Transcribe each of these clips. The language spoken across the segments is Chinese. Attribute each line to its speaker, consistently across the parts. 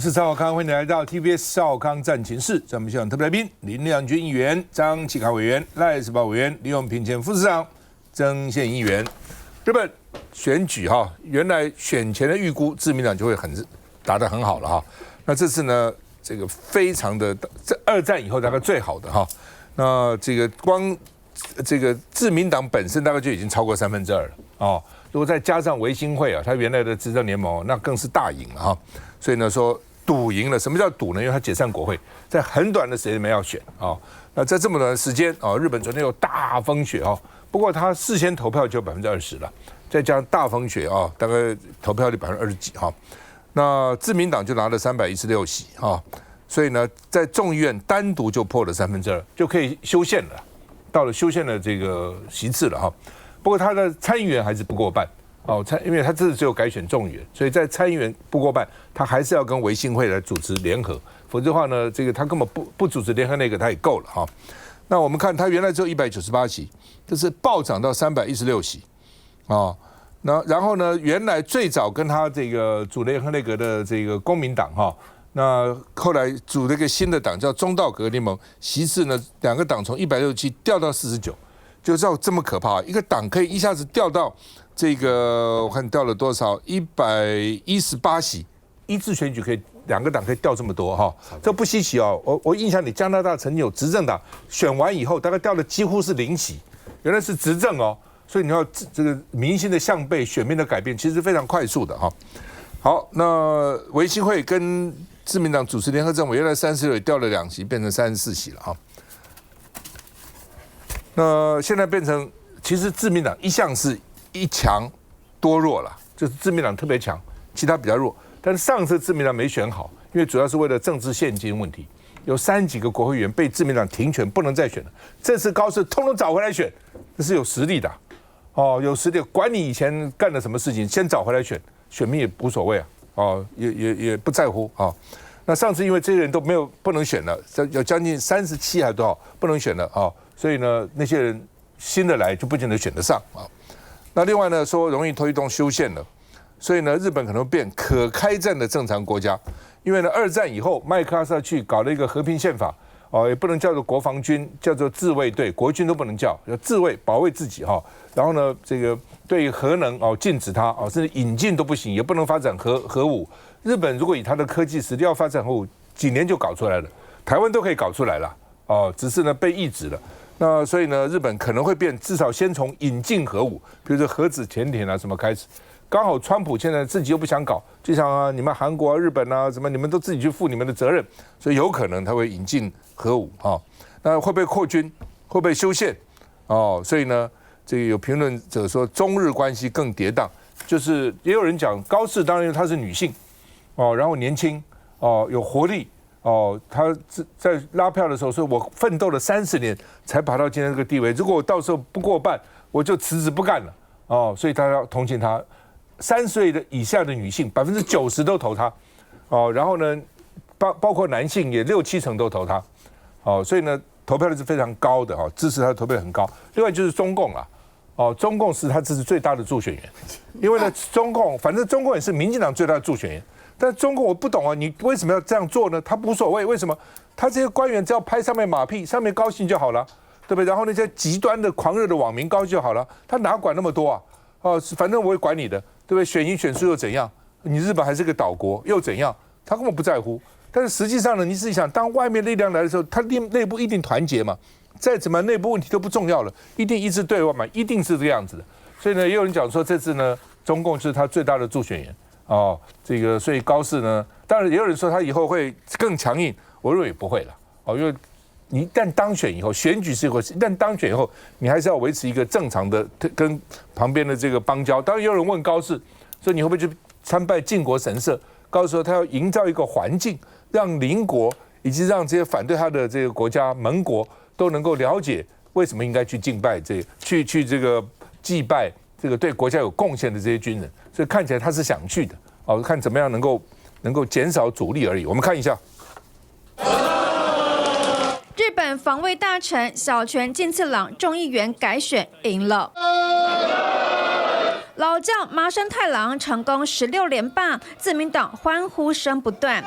Speaker 1: 是赵少康，欢迎来到 TBS 赵少康战情室。咱们现场特别来宾林亮君议员、张启凯委员、赖世宝委员、李永平前副市长、曾宪议员。日本选举原来选前的预估，自民党就会打得很好了哈。那这次呢，这个非常的，这二战以后大概最好的哈。那这个光这个自民党本身大概就已经超过2/3了哦。如果再加上维新会他原来的执政联盟，那更是大赢了哈。所以呢，说赌赢了。什么叫赌呢？因为他解散国会，在很短的时间里面要选那在这么短的时间日本昨天有大风雪不过他事先投票就20%了，再加上大风雪大概投票率20%几那自民党就拿了316席所以呢，在众议院单独就破了2/3，就可以修宪了，到了修宪的这个席次了不过他的参议员还是不过半因为他这次只有改选众议员，所以在参议员不过半，他还是要跟维新会来主持联合，否则的话呢，这个他根本不主持联合那个他也够了那我们看他原来只有198席，这是暴涨到316席然后呢，原来最早跟他这个组联合内阁的这个公民党那后来组了一个新的党叫中道革联盟，席次呢两个党从167掉到49，就知道这么可怕，一个党可以一下子掉到这个我看掉了多少118席，一次选举可以两个党可以掉这么多这不稀奇我印象里加拿大曾经有执政党选完以后大概掉了几乎是0席，原来是执政所以你要这个民心的向背、选民的改变，其实非常快速的好，那维新会跟自民党主持联合政府，原来36掉了2席，变成34席了那现在变成，其实自民党一向是一强多弱了，就是自民党特别强，其他比较弱。但是上次自民党没选好，因为主要是为了政治现金问题，有30几个国会议员被自民党停权，不能再选了。这次高市通通找回来选，这是有实力的有实力，管你以前干了什么事情，先找回来选，选民也无所谓也不在乎那上次因为这些人都不能选了，有将近37还多少不能选了所以呢，那些人新的来就不见得选得上那另外呢，说容易推动修宪了，所以呢，日本可能变可开战的正常国家。因为呢，二战以后，麦克阿瑟去搞了一个和平宪法也不能叫做国防军，叫做自卫队，国军都不能叫自卫，保卫自己然后呢，这个对核能禁止它甚至引进都不行，也不能发展核武。日本如果以它的科技实力要发展核武，几年就搞出来了，台湾都可以搞出来了只是呢被抑制了。那所以呢，日本可能会变，至少先从引进核武，比如说核子潜艇什么开始。刚好川普现在自己又不想搞，就像你们韩国日本什么，你们都自己去负你们的责任，所以有可能他会引进核武那会不会扩军？会不会修宪？所以呢，这个有评论者说中日关系更跌宕，就是也有人讲高市当然她是女性然后年轻有活力他在拉票的时候说，我奋斗了30年才爬到今天这个地位，如果我到时候不过半，我就辞职不干了所以他要同情他。30岁的以下的女性90%都投他然后呢，包括男性也6-7成都投他所以呢，投票率是非常高的支持他的投票率很高。另外就是中共中共是他这是最大的助选员，因为呢，反正中共也是民进党最大的助选员。但中共我不懂你为什么要这样做呢？他无所谓，为什么？他这些官员只要拍上面马屁，上面高兴就好了，对不对？然后那些极端的狂热的网民高兴就好了，他哪管那么多反正我会管你的，对不对？选赢选输又怎样？你日本还是个岛国又怎样？他根本不在乎。但是实际上呢，你自己想，当外面力量来的时候，他内部一定团结嘛。再怎么内部问题都不重要了，一定一致对外嘛，一定是这个样子的。所以呢，也有人讲说，这次呢，中共是他最大的助选员这个所以高市呢，当然也有人说他以后会更强硬，我认为也不会了因为你一旦当选以后，选举是一回事，一旦当选以后，你还是要维持一个正常的跟旁边的这个邦交。当然也有人问高市说，你会不会去参拜靖国神社？高市说他要营造一个环境，让邻国以及让这些反对他的这个国家盟国都能够了解为什么应该去敬拜去这个祭拜这个对国家有贡献的这些军人。所以看起来他是想去的看怎么样能够减少阻力而已。我们看一下。
Speaker 2: 日本防卫大臣小泉进次郎众议员改选赢了。老将麻生太郎成功16连霸，自民党欢呼声不断。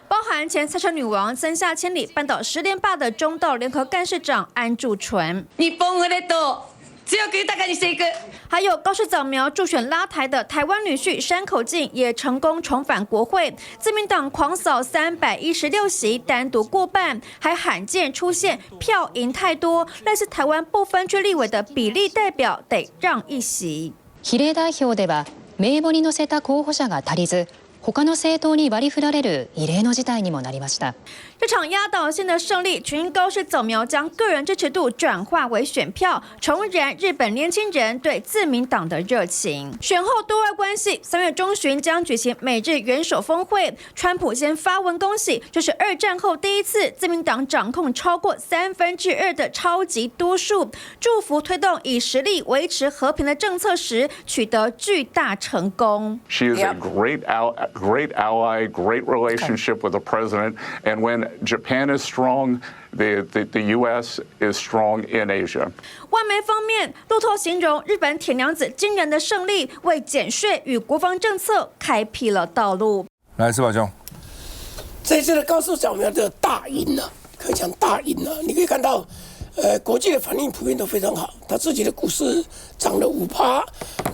Speaker 2: 包含前赛车女王森下千里扳倒10连霸的中道联合干事长安住纯。
Speaker 3: 日本をレッド強く豊かにしていく。
Speaker 2: 还有高市早苗助选拉台的台湾女婿山口敬也成功重返国会，自民党狂扫316席，单独过半，还罕见出现票赢太多，类似台湾不分区立委的比例代表得让一席。
Speaker 4: 比例代表では名簿に載せた候補者が足りず。他の政党に割り振られる異例の事態にもなりました。
Speaker 2: 这场压倒性的胜利，群高市早苗将个人支持度转化为选票，重燃日本年轻人对自民党的热情。选后对外关系，3月中旬将举行美日元首峰会。川普先发文恭喜，这是2战后第一次自民党掌控超过2/3的超级多数，祝福推动以实力维持和平的政策时取得巨大成功。
Speaker 5: She is a great ally, great relationship with the president, and when Japan is strong, the U.S. is strong in Asia.
Speaker 2: 外媒方面，路透形容日本铁娘子惊人的胜利，为减税与国防政策开辟了道路。
Speaker 1: 来，施宝兄，
Speaker 6: 这次的高市早苗的大赢啊，可以讲大赢啊。你可以看到，国际的反应普遍都非常好，他自己的股市涨了5%，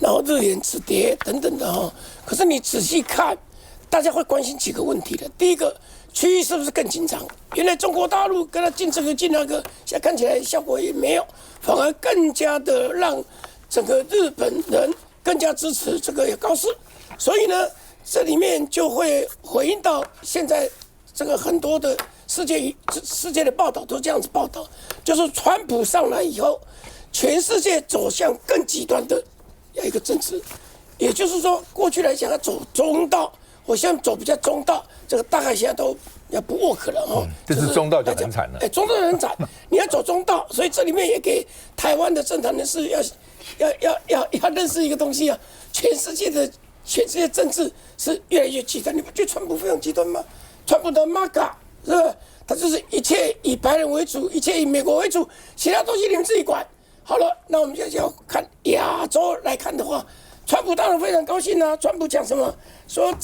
Speaker 6: 然后日元止跌等等的哈。可是你仔细看，大家会关心几个问题的。第一个，区域是不是更紧张？原来中国大陆跟他进这个进那个，现在看起来效果也没有，反而更加的让整个日本人更加支持这个高市。所以呢，这里面就会回应到现在这个很多的世界的报道都这样子报道，就是川普上来以后，全世界走向更极端的一个政治，也就是说，过去来讲要走中道。我现在走比较中道，这个大概现在都要不 work 了哦。
Speaker 1: 这是中道就很惨了。
Speaker 6: 中道很惨，你要走中道，所以这里面也给台湾的政坛人士要认识一个东西啊，全世界政治是越来越极端。你不觉得川普非常极端吗？川普的 MAGA 是吧？他就是一切以白人为主，一切以美国为主，其他东西你们自己管。好了，那我们就要看亚洲来看的话。川普当然非常高兴啊！川普讲什么？说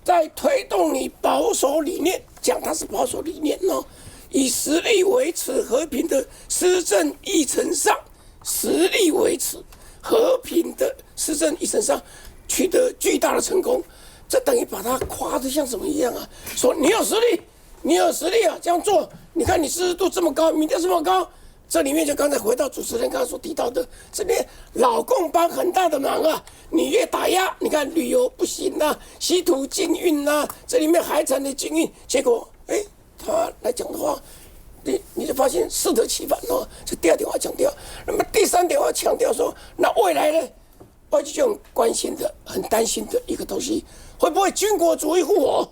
Speaker 6: 在推动你保守理念，讲他是保守理念哦，以实力维持和平的施政议程上，实力维持和平的施政议程上取得巨大的成功，这等于把他夸得像什么一样啊？说你有实力，你有实力啊！这样做，你看你支持度这么高，民调这么高。这里面就刚才回到主持人刚才所提到的，这边老共帮很大的忙啊！你越打压，你看旅游不行啊，稀土禁运啊，这里面海产的禁运，结果他来讲的话，你就发现适得其反哦。这第二点话强调，那么第三点话强调说，那未来呢，外界就很关心的、很担心的一个东西，会不会军国主义护我？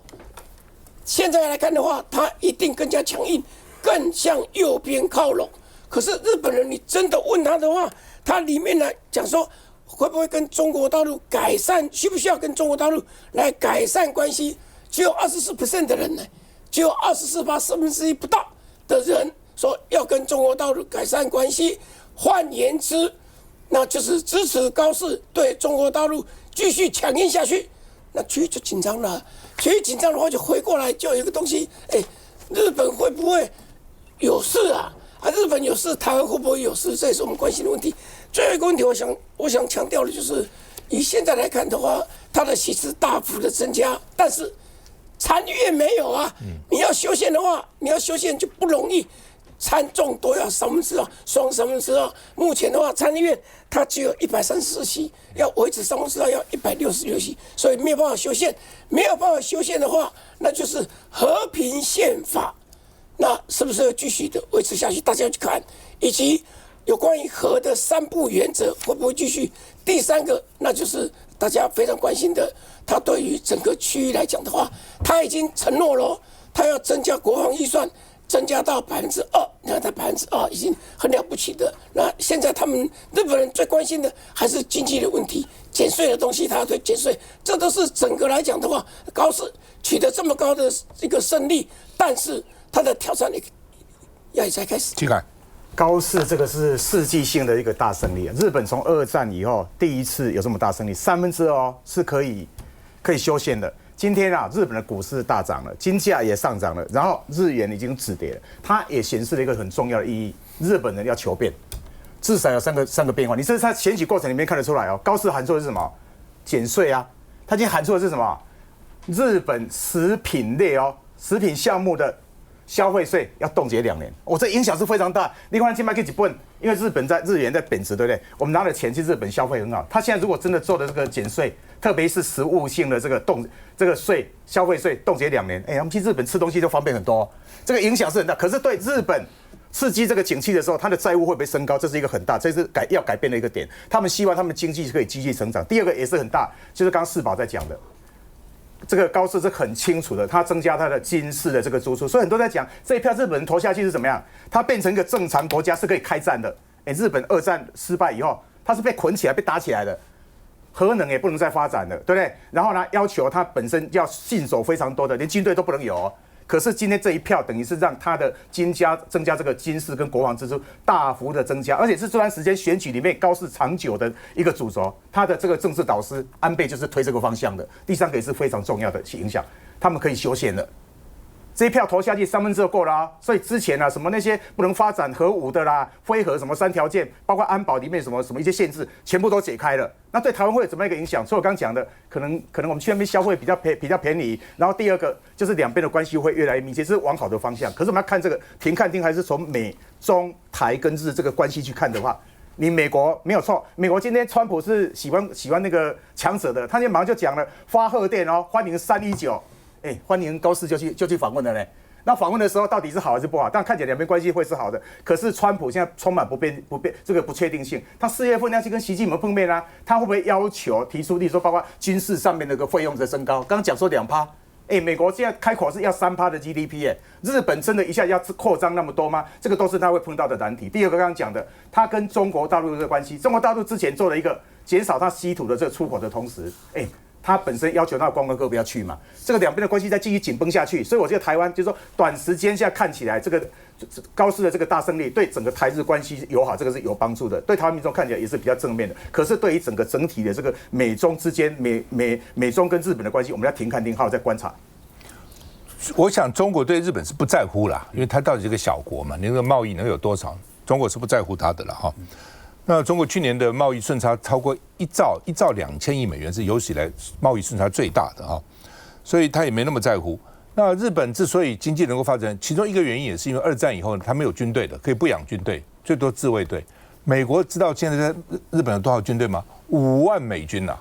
Speaker 6: 现在来看的话，他一定更加强硬，更向右边靠拢。可是日本人，你真的问他的话，他里面来讲说，会不会跟中国大陆改善？需不需要跟中国大陆来改善关系？只有24% 的人呢，只有24%，1/4不到的人说要跟中国大陆改善关系。换言之，那就是支持高市对中国大陆继续强硬下去。那区域就紧张了，区域紧张的话，就回过来就有一个东西，日本会不会有事啊？日本有事，台湾会不会有事？这也是我们关心的问题。最后一个问题，我想强调的就是，以现在来看的话，它的席次大幅的增加，但是参议院没有啊。你要修宪的话，你要修宪就不容易，参众都要2/3，双2/3。目前的话，参议院它只有134席，要维持2/3要166席，所以没有办法修宪。没有办法修宪的话，那就是和平宪法。那是不是要继续的维持下去？大家要去看，以及有关于核的3不原则会不会继续？第三个，那就是大家非常关心的，他对于整个区域来讲的话，他已经承诺了，他要增加国防预算，增加到2%。你看，他2%已经很了不起的。那现在他们日本人最关心的还是经济的问题，减税的东西，他要对减税，这都是整个来讲的话，高市取得这么高的一个胜利，但是他的挑战也才开始。
Speaker 1: 请看，
Speaker 7: 高市这个是世纪性的一个大胜利啊！日本从2战以后第一次有这么大胜利，2/3是可以修宪的。今天啊，日本的股市大涨了，金价也上涨了，然后日元已经止跌了，它也显示了一个很重要的意义：日本人要求变，至少有三个变化。你这是他选举过程里面看得出来哦。高市喊出的是什么？减税啊！他今天喊出的是什么？日本食品类食品项目的消费税要冻结2年，这影响是非常大。另外，今麦可以几本，因为日元在贬值，对不对？我们拿了钱去日本消费很好。他现在如果真的做的这个减税，特别是实物性的这个税消费税冻结2年，我们去日本吃东西就方便很多，这个影响是很大。可是对日本刺激这个景气的时候，它的债务会不会升高？这是一个很大，这是要改变的一个点。他们希望他们经济可以继续成长。第二个也是很大，就是刚刚世宝在讲的。这个高市是很清楚的，它增加它的军事的这个支出，所以很多人在讲这一票日本人投下去是怎么样？它变成一个正常国家是可以开战的。日本2战失败以后，它是被捆起来、被打起来的，核能也不能再发展了，对不对？然后呢，要求它本身要信守非常多的，连军队都不能有。可是今天这一票等于是让它的增加这个军事跟国防支出大幅的增加，而且是这段时间选举里面高市长久的一个主轴，他的这个政治导师安倍就是推这个方向的。第3个也是非常重要的影响，他们可以修宪了。这一票投下去2/3够了所以之前啊什么那些不能发展核武的啦、非核什么3条件，包括安保里面什么一些限制，全部都解开了。那对台湾会有怎么样一个影响？所以我刚刚讲的，可能我们去那边消费比较便宜，然后第2个就是两边的关系会越来越密切，是往好的方向。可是我们要看这个停看听，还是从美中台跟日这个关系去看的话，你美国没有错，美国今天川普是喜欢那个强者的，他今天马上就讲了发贺电欢迎319。欢迎高市就去访问了呢。那访问的时候到底是好还是不好？但看起来两边关系会是好的。可是川普现在充满这个不确定性。他4月份要去跟习近平碰面啊，他会不会要求提出，例如说包括军事上面的个费用的升高？刚刚讲说2%，美国现在开口是要3%的 GDP，日本真的一下要扩张那么多吗？这个都是他会碰到的难题。第2个刚刚讲的，他跟中国大陆的关系，中国大陆之前做了一个减少他稀土的这个出口的同时，他本身要求他的观光客不要去嘛，这个两边的关系再继续紧绷下去，所以我觉得台湾就是说短时间下看起来这个高市的这个大胜利对整个台日关系友好，这个是有帮助的，对台湾民众看起来也是比较正面的。可是对于整体的这个美中之间美中跟日本的关系，我们要停看听，好好再观察。
Speaker 1: 我想中国对日本是不在乎啦，因为它到底是个小国嘛，你那个贸易能有多少？中国是不在乎它的了哈。那中国去年的贸易顺差超过1兆2000亿美元，是有史以来贸易顺差最大的哈，所以他也没那么在乎。那日本之所以经济能够发展，其中一个原因也是因为2战以后他没有军队的，可以不养军队，最多自卫队。美国知道现在在日本有多少军队吗？5万美军呐！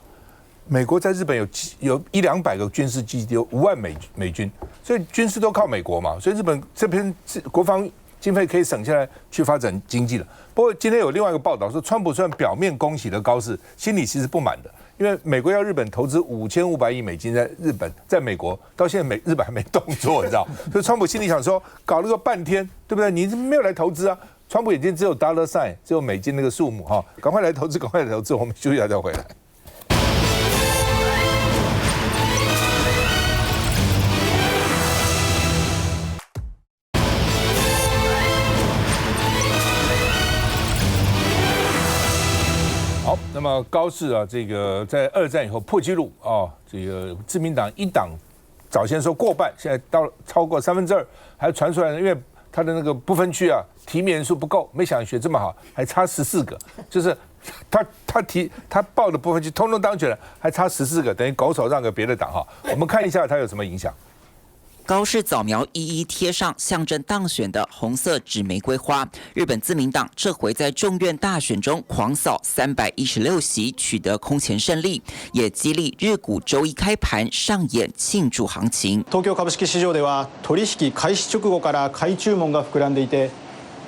Speaker 1: 美国在日本有100-200个军事基地，有5万美军，所以军事都靠美国嘛，所以日本这边国防经费可以省下来去发展经济了。不过今天有另外一个报道说，川普虽然表面恭喜了高市，心里其实不满的，因为美国要日本投资5500亿美金在日本，在美国到现在日本还没动作，你知道？所以川普心里想说，搞了个半天，对不对？你没有来投资啊？川普眼睛只有 dollar sign， 只有美金那个数目哈，赶快来投资，赶快来投资，我们休息一下再回来。好，那么高市啊，这个在2战以后破纪录啊，这个自民党1党早先说过半，现在到超过2/3，还传出来呢，因为他的那个不分区啊，提名人数不够，没想选这么好，还差14个，就是他报的不分区通通当选了，还差14个，等于拱手让给别的党哈。我们看一下它有什么影响。
Speaker 8: 高市早苗一一贴上象征当选的红色纸玫瑰花。日本自民党这回在众院大选中狂扫316席，取得空前胜利，也激励日股周一开盘上演庆祝行情。
Speaker 9: 東京株式市場では取引開始直後から買い注文が膨らんでいて、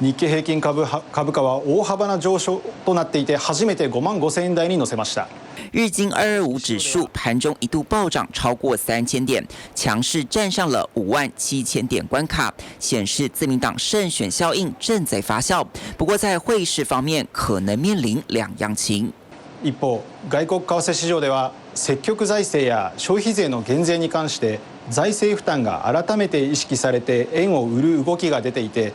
Speaker 9: 日経平均株価は大幅な上昇となっていて、初めて55000円台に乗せました。
Speaker 8: 日经225指数盘中一度暴涨超过3000点，强势站上了57000点关卡，显示自民党胜选效应正在发酵。不过在汇市方面，可能面临两样情。
Speaker 9: 一方、外国為替市場では積極財政や消費税の減税に関して財政負担が改めて意識されて円を売る動きが出ていて、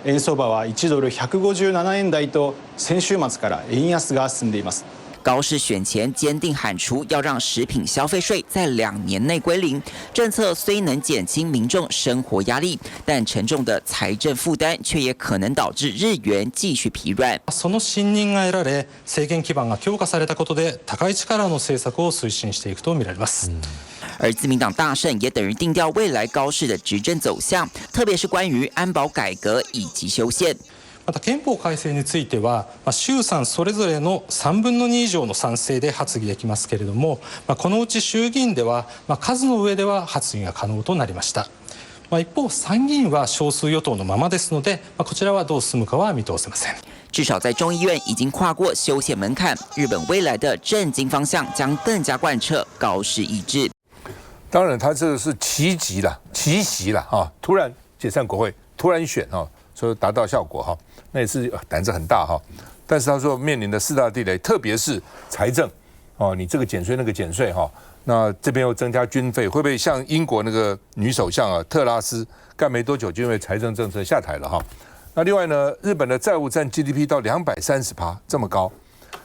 Speaker 9: 円相場は1ドル157円台と先週末から円安が進んでいます。
Speaker 8: 高市选前坚定喊出要让食品消费税在2年内归零，政策虽能减轻民众生活压力，但沉重的财政负担却也可能导致日元继续疲软。
Speaker 10: その信任が得られ、政権基盤が強化されたことで高い力の政策を推進していくと見られます。
Speaker 8: 而自民党大胜也等于定调未来高市的执政走向，特别是关于安保改革以及修宪。
Speaker 10: また憲法改正については、衆参それぞれの3分の2以上の賛成で発議できますけれども、このうち衆議院では、数の上では発議が可能となりました。一方、参議院は少数与党のままですので、こちらはどう進むかは見通せません。
Speaker 8: 至少在众议院已经跨过修宪门槛，日本未来的政经方向将更加贯彻高市意志。
Speaker 1: 当然，他这个是奇袭了啊！突然解散国会，突然选啊，所以达到效果哈。那也是胆子很大哈，但是他说面临的4大地雷，特别是财政哦，你这个减税那个减税哈，那这边又增加军费，会不会像英国那个女首相啊特拉斯干没多久就因为财政政策下台了哈？那另外呢，日本的债务占 GDP 到230%这么高，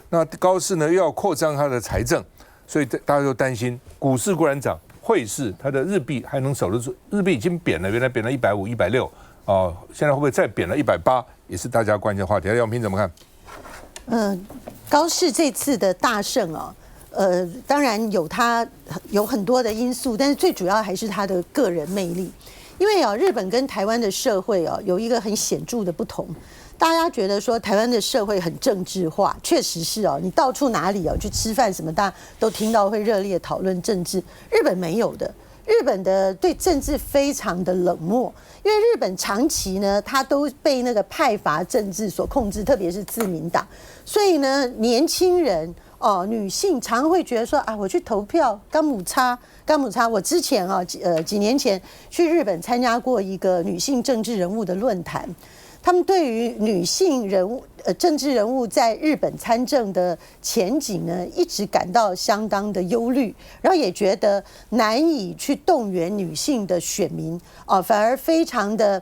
Speaker 1: 那高市呢又要扩张它的财政，所以大家都担心股市固然涨，汇市它的日币还能守得住，日币已经贬了，原来贬了150、160。哦，现在会不会再贬了180，也是大家关键话题。杨平怎么看？
Speaker 11: 高市这次的大胜哦，当然有很多的因素，但是最主要还是他的个人魅力。因为日本跟台湾的社会有一个很显著的不同。大家觉得说台湾的社会很政治化，确实是你到处哪里去吃饭什么，大家都听到会热烈讨论政治。日本没有的。日本的对政治非常的冷漠，因为日本长期呢，它都被那个派阀政治所控制，特别是自民党，所以呢，年轻人女性常会觉得说啊，我去投票，干母差。我之前几年前去日本参加过一个女性政治人物的论坛。他们对于女性人物、政治人物在日本参政的前景呢，一直感到相当的忧虑，然后也觉得难以去动员女性的选民反而非常的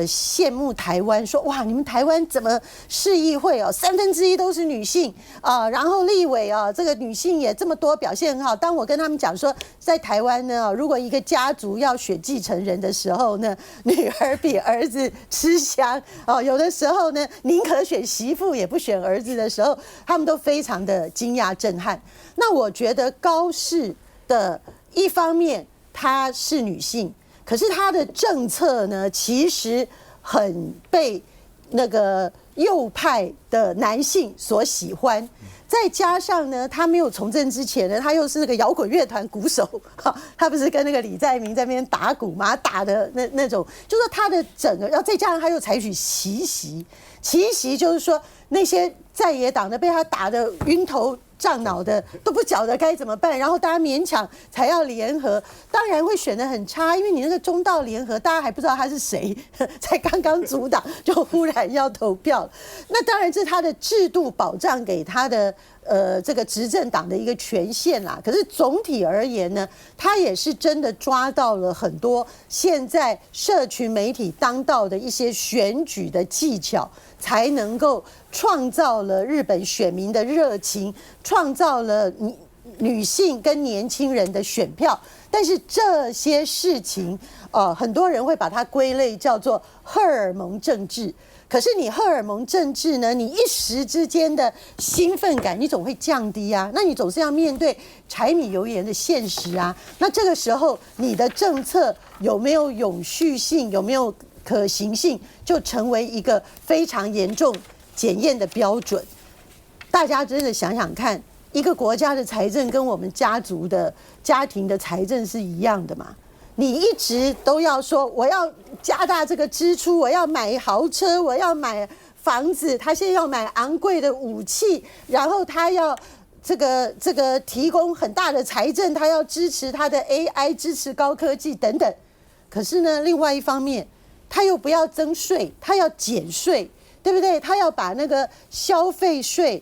Speaker 11: 羡慕台湾，说哇，你们台湾怎么市议会1/3都是女性然后立委这个女性也这么多，表现很好。当我跟他们讲说，在台湾呢，如果一个家族要选继承人的时候呢，女儿比儿子吃香有的时候呢，宁可选媳妇也不选儿子的时候，他们都非常的惊讶震撼。那我觉得高市的一方面她是女性，可是她的政策呢，其实很被那个右派的男性所喜欢。再加上呢，他没有从政之前呢，他又是那个摇滚乐团鼓手，他不是跟那个李在明在那边打鼓嘛，打的那种，就是说他的整个，然后再加上他又采取奇袭，就是说那些在野党的被他打得晕头胀脑的都不晓得该怎么办，然后大家勉强才要联合，当然会选得很差，因为你那个中道联合，大家还不知道他是谁，才刚刚组党就忽然要投票，那当然这是他的制度保障给他的这个执政党的一个权限啦。可是总体而言呢，他也是真的抓到了很多现在社群媒体当道的一些选举的技巧，才能够创造了日本选民的热情，创造了女性跟年轻人的选票。但是这些事情很多人会把它归类叫做荷尔蒙政治。可是你荷尔蒙政治呢，你一时之间的兴奋感你总会降低啊，那你总是要面对柴米油盐的现实啊。那这个时候你的政策有没有永续性，有没有可行性，就成为一个非常严重检验的标准。大家真的想想看，一个国家的财政跟我们家庭的财政是一样的吗？你一直都要说我要加大这个支出，我要买豪车，我要买房子，他现在要买昂贵的武器，然后他要这个提供很大的财政，他要支持他的 AI， 支持高科技等等。可是呢，另外一方面他又不要增税，他要减税，对不对？他要把那个消费税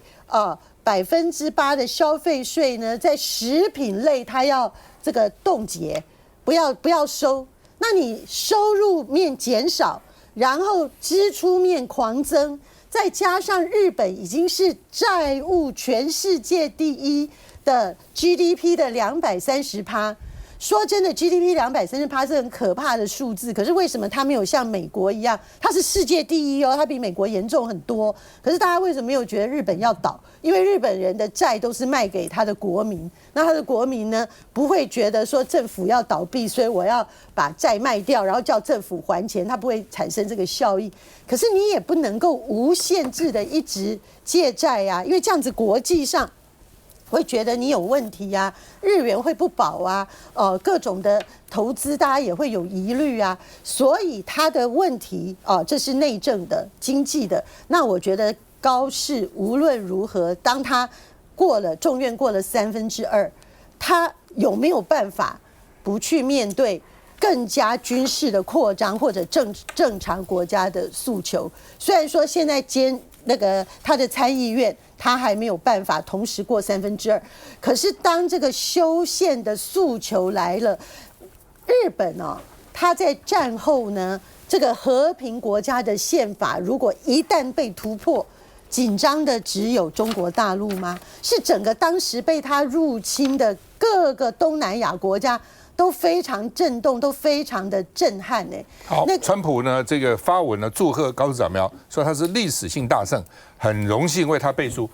Speaker 11: 8%的消费税呢，在食品类他要这个冻结，不要收。那你收入面减少，然后支出面狂增，再加上日本已经是债务全世界第一的 GDP 的230%。说真的 ，GDP 230%是很可怕的数字。可是为什么它没有像美国一样，它是世界第一哦，它比美国严重很多。可是大家为什么没有觉得日本要倒？因为日本人的债都是卖给他的国民，那他的国民呢不会觉得说政府要倒闭，所以我要把债卖掉，然后叫政府还钱，它不会产生这个效益。可是你也不能够无限制的一直借债呀，因为这样子国际上会觉得你有问题呀，日元会不保啊，各种的投资大家也会有疑虑啊，所以它的问题这是内政的、经济的。那我觉得高市无论如何，当他众院过了2/3，他有没有办法不去面对更加军事的扩张或者正常国家的诉求？虽然说现在他的参议院他还没有办法同时过2/3，可是当这个修宪的诉求来了，日本他在战后呢，这个和平国家的宪法如果一旦被突破，紧张的只有中国大陆吗？是整个当时被他入侵的各个东南亚国家都非常震动，都非常的震撼呢。
Speaker 1: 好，川普呢这个发文呢祝贺高市早苗，说他是历史性大胜，很荣幸为他背书。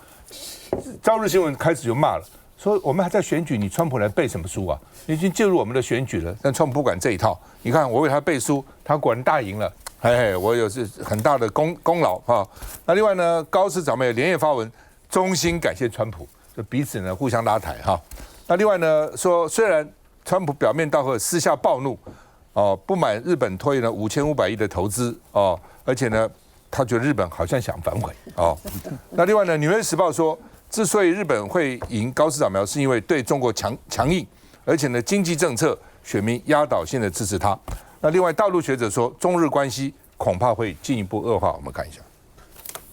Speaker 1: 朝日新闻开始就骂了，说我们还在选举，你川普来背什么书啊？你已经介入我们的选举了，但川普不管这一套。你看我为他背书，他果然大赢了，我有是很大的功劳啊。那另外呢，高市早苗也连夜发文，衷心感谢川普，就彼此呢互相拉抬哈。那另外呢说，虽然川普表面道贺，私下暴怒，不满日本拖延了5500亿的投资而且呢，他觉得日本好像想反悔那另外呢，《纽约时报》说，之所以日本会赢高市早苗，是因为对中国强硬，而且呢，经济政策选民压倒性的支持他。那另外，大陆学者说，中日关系恐怕会进一步恶化。我们看一下，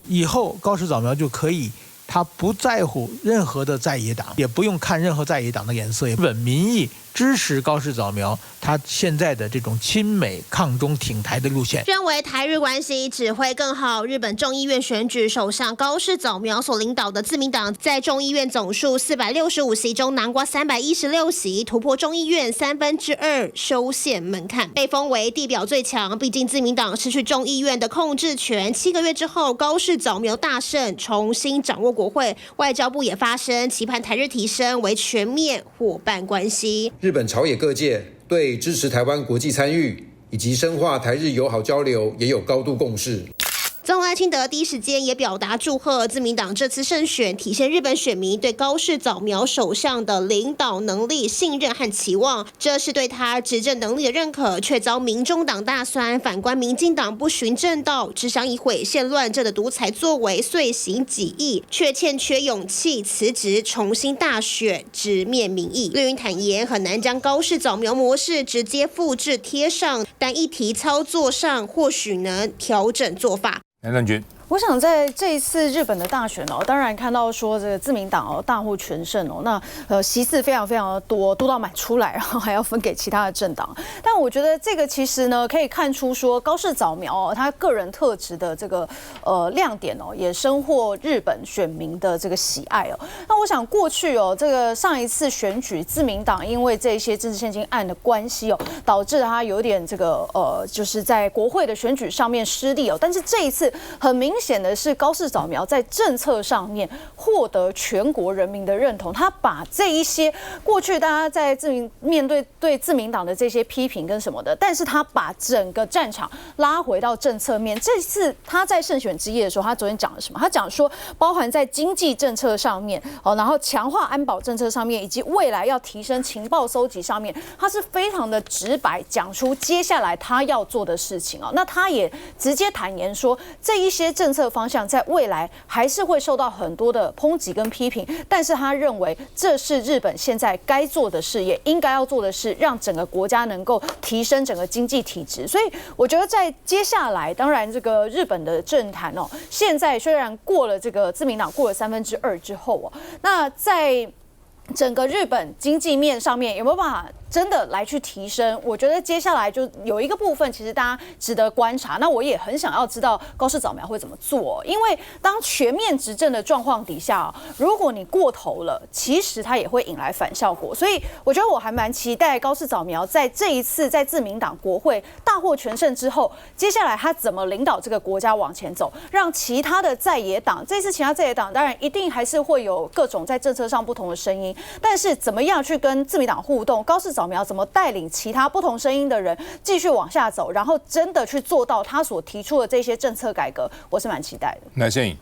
Speaker 12: 以后高市早苗就可以。他不在乎任何的在野党，也不用看任何在野党的颜色，日本民意支持高市早苗他现在的这种亲美抗中挺台的路线，
Speaker 13: 认为台日关系只会更好。日本众议院选举首相高市早苗所领导的自民党在众议院总数465席中囊括316席，突破众议院2/3修宪门槛，被封为地表最强。毕竟自民党失去众议院的控制权，7个月之后，高市早苗大胜，重新掌握国会。外交部也发声，期盼台日提升为全面伙伴关系。
Speaker 14: 日本朝野各界对支持台湾国际参与以及深化台日友好交流也有高度共识。
Speaker 13: 总统赖清德第一时间也表达祝贺，自民党这次胜选体现日本选民对高市早苗首相的领导能力信任和期望，这是对他执政能力的认可，却遭民众党大酸。反观民进党不循正道，只想以毁宪乱政的独裁作为遂行己意，却欠缺勇气辞职重新大选，直面民意。绿营坦言很难将高市早苗模式直接复制贴上，但议题操作上或许能调整做法。
Speaker 1: 梁振军，
Speaker 15: 我想在这一次日本的大选当然看到说这个自民党大获全胜那席次非常非常的多到满出来，然后还要分给其他的政党。但我觉得这个其实呢可以看出说高市早苗他个人特质的这个亮点也深获日本选民的这个喜爱那我想过去这个上一次选举自民党因为这些政治献金案的关系导致他有点这个就是在国会的选举上面失利但是这一次很明显的是高市早苗在政策上面获得全国人民的认同，他把这一些过去大家在面对自民党的这些批评跟什么的，但是他把整个战场拉回到政策面。这次他在胜选之夜的时候，他昨天讲了什么？他讲说，包含在经济政策上面然后强化安保政策上面，以及未来要提升情报搜集上面，他是非常的直白讲出接下来他要做的事情那他也直接坦言说，这一些政策方向在未来还是会受到很多的抨击跟批评，但是他认为这是日本现在该做的事，也应该要做的事，让整个国家能够提升整个经济体质。所以我觉得在接下来，当然这个日本的政坛现在虽然过了这个自民党过了2/3之后那在整个日本经济面上面有没有办法真的来去提升？我觉得接下来就有一个部分，其实大家值得观察。那我也很想要知道高市早苗会怎么做，因为当全面执政的状况底下，如果你过头了，其实它也会引来反效果。所以我觉得我还蛮期待高市早苗在这一次在自民党国会大获全胜之后，接下来他怎么领导这个国家往前走，让其他的在野党，这次其他在野党当然一定还是会有各种在政策上不同的声音，但是怎么样去跟自民党互动，高市早苗怎么带领其他不同声音的人继续往下走，然后真的去做到他所提出的这些政策改革，我是蛮期待的。
Speaker 1: 赖宪颖，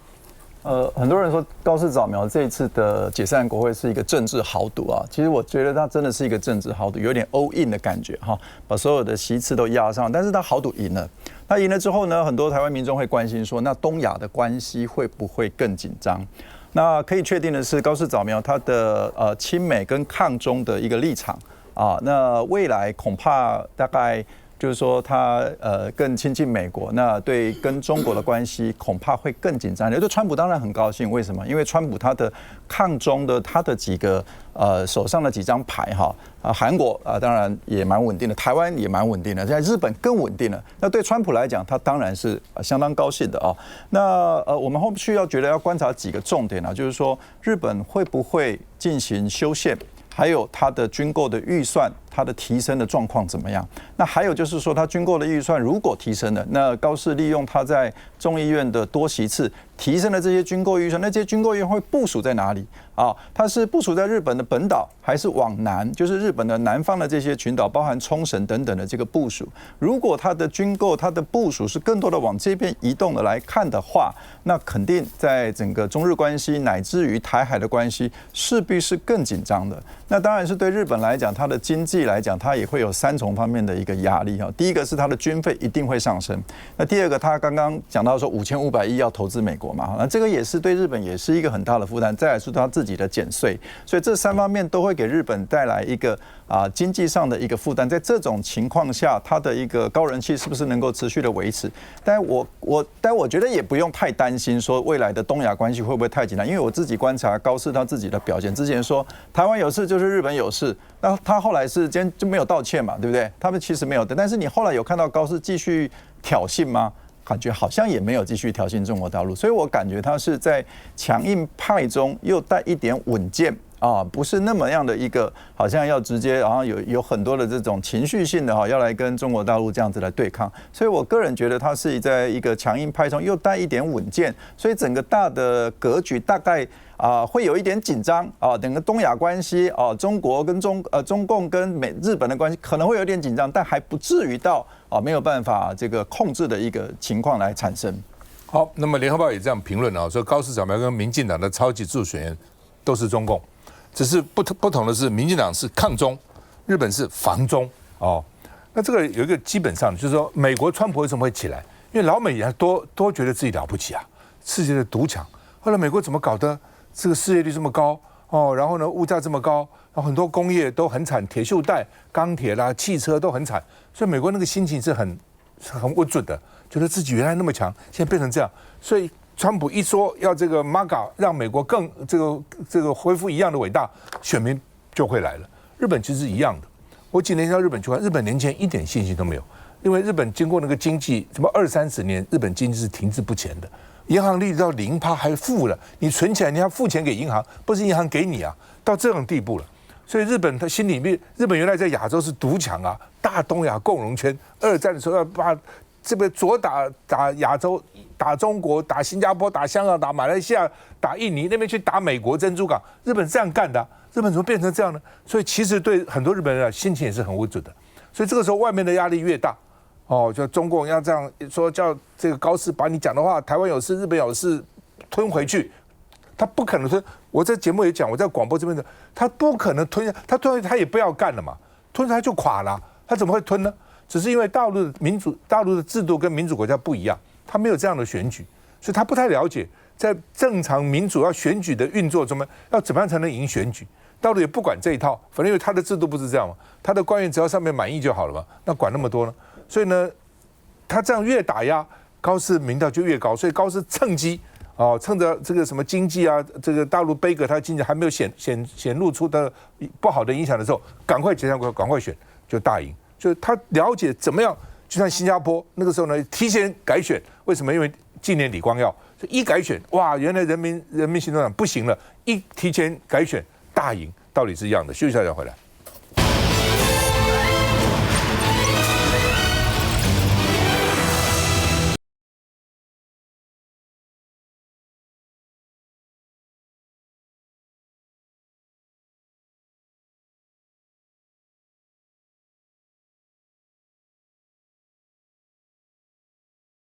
Speaker 16: 很多人说高市早苗这一次的解散国会是一个政治豪赌啊，其实我觉得他真的是一个政治豪赌，有点 all in 的感觉哈，把所有的席次都压上，但是他豪赌赢了。那赢了之后呢，很多台湾民众会关心说，那东亚的关系会不会更紧张？那可以确定的是，高市早苗他的亲美跟抗中的一个立场啊，那未来恐怕大概就是说他更亲近美国，那对跟中国的关系恐怕会更紧张。对川普当然很高兴，为什么？因为川普他的抗中的他的几个手上的几张牌哈韩国当然也蛮稳定的，台湾也蛮稳定的，现在日本更稳定了。那对川普来讲，他当然是相当高兴的啊。那我们后续觉得要观察几个重点啊，就是说日本会不会进行修宪？还有它的军购的预算，它的提升的状况怎么样？那还有就是说，它军购的预算如果提升了，那高市利用它在众议院的多席次提升了这些军购预算，那这些军购预算会部署在哪里啊？它是部署在日本的本岛，还是往南，就是日本的南方的这些群岛，包含冲绳等等的这个部署？如果它的军购、它的部署是更多的往这边移动的来看的话，那肯定在整个中日关系乃至于台海的关系，势必是更紧张的。那当然是对日本来讲，它的经济来讲，它也会有3重方面的一个压力哈。第一个是它的军费一定会上升，那第二个，他刚刚讲到说5500亿要投资美国嘛，那这个也是对日本也是一个很大的负担。再来是他自己的减税，所以这3方面都会给日本带来一个经济上的一个负担。在这种情况下，它的一个高人气是不是能够持续的维持？但我觉得也不用太担心说未来的东亚关系会不会太紧张，因为我自己观察高市他自己的表现，之前说台湾有事就是日本有事，那他后来是今天就没有道歉嘛，对不对？他们其实没有的，但是你后来有看到高市继续挑衅吗？感觉好像也没有继续挑衅中国大陆，所以我感觉他是在强硬派中又带一点稳健啊，不是那么样的一个好像要直接，然后有很多的这种情绪性的要来跟中国大陆这样子来对抗，所以我个人觉得他是在一个强硬派中又带一点稳健，所以整个大的格局大概会有一点紧张啊，整个东亚关系啊，中国跟中共跟日本的关系可能会有点紧张，但还不至于到没有办法这个控制的一个情况来产生。
Speaker 1: 好，那么联合报也这样评论啊，说高市早苗跟民进党的超级助选员都是中共，只是不同的是，民进党是抗中，日本是防中哦。那这个有一个基本上就是说，美国川普为什么会起来？因为老美也多觉得自己了不起啊，世界的独强。后来美国怎么搞的？这个失业率这么高哦，然后呢，物价这么高，然后很多工业都很惨，铁锈带、钢铁啦、汽车都很惨，所以美国那个心情是很不准的，觉得自己原来那么强，现在变成这样，所以川普一说要这个 MAGA 让美国更这个恢复一样的伟大，选民就会来了。日本其实是一样的，我几年前到日本去看，日本年轻人一点信心都没有，因为日本经过那个经济什么20-30年，日本经济是停滞不前的。银行利率到0%还负了，你存起来你要付钱给银行，不是银行给你啊，到这种地步了。所以日本他心里面，日本原来在亚洲是独强啊，大东亚共荣圈。2战的时候要把这个左打亚洲，打中国，打新加坡，打香港，打马来西亚，打印尼那边去打美国珍珠港，日本这样干的，日本怎么变成这样呢？所以其实对很多日本人心情也是很不准的。所以这个时候外面的压力越大。哦，就中共要这样说，叫这个高市把你讲的话，台湾有事，日本有事，吞回去，他不可能吞。我在节目也讲，我在广播这边的，他不可能吞，他吞他也不要干了嘛，吞他就垮了，他怎么会吞呢？只是因为大陆的制度跟民主国家不一样，他没有这样的选举，所以他不太了解在正常民主要选举的运作中，要怎么样才能赢选举。大陆也不管这一套，反正因为他的制度不是这样嘛，他的官员只要上面满意就好了嘛，那管那么多呢？所以呢，他这样越打压高市民调就越高，所以高市趁机哦，趁着这个什么经济啊，这个大陆杯葛它经济还没有显露出的不好的影响的时候，赶快解散国会，赶快选就大赢。就是他了解怎么样，就像新加坡那个时候呢，提前改选，为什么？因为纪念李光耀，一改选，哇，原来人民行动党不行了，一提前改选大赢，道理是一样的。休息一下再回来。